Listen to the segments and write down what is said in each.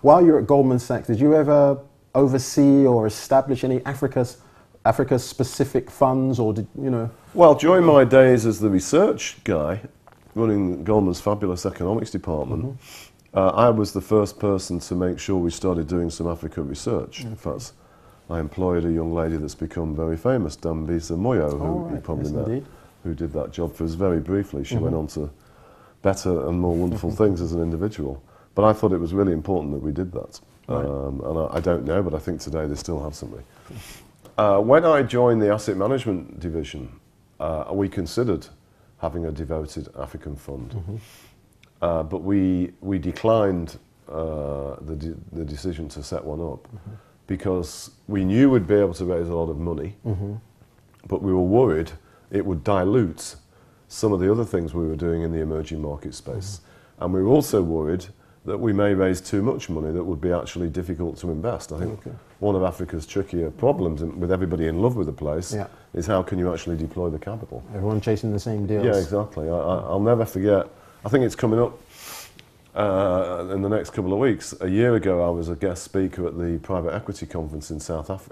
While you're at Goldman Sachs, did you ever oversee or establish any Africa specific funds, or did you know? Well, during my days as the research guy, running Goldman's fabulous economics department, I was the first person to make sure we started doing some Africa research. In fact, I employed a young lady that's become very famous, Dambisa Moyo, who you probably met, who did that job for us very briefly. She went on to better and more wonderful things as an individual. But I thought it was really important that we did that. And I don't know, but I think today they still have somebody. When I joined the asset management division, we considered having a devoted African fund. But we declined the decision to set one up because we knew we'd be able to raise a lot of money, but we were worried it would dilute some of the other things we were doing in the emerging market space. And we were also worried that we may raise too much money that would be actually difficult to invest. I think one of Africa's trickier problems, with everybody in love with the place, is how can you actually deploy the capital? Everyone chasing the same deals. Yeah, exactly. I'll never forget, I think it's coming up in the next couple of weeks. A year ago, I was a guest speaker at the private equity conference in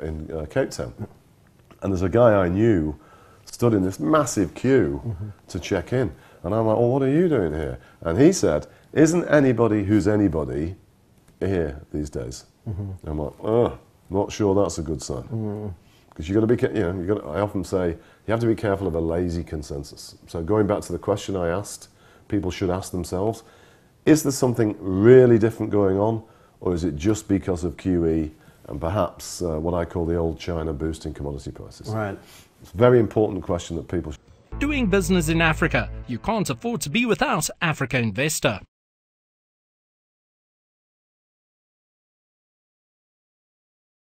in Cape Town. And there's a guy I knew stood in this massive queue to check in. And I'm like, well, what are you doing here? And he said, isn't anybody who's anybody here these days? And I'm like, oh, not sure that's a good sign. Because you've got to be, I often say, you have to be careful of a lazy consensus. So going back to the question I asked, people should ask themselves, is there something really different going on, or is it just because of QE and perhaps what I call the old China boosting commodity prices? Right. It's a very important question that people should. Doing business in Africa, you can't afford to be without Africa Investor.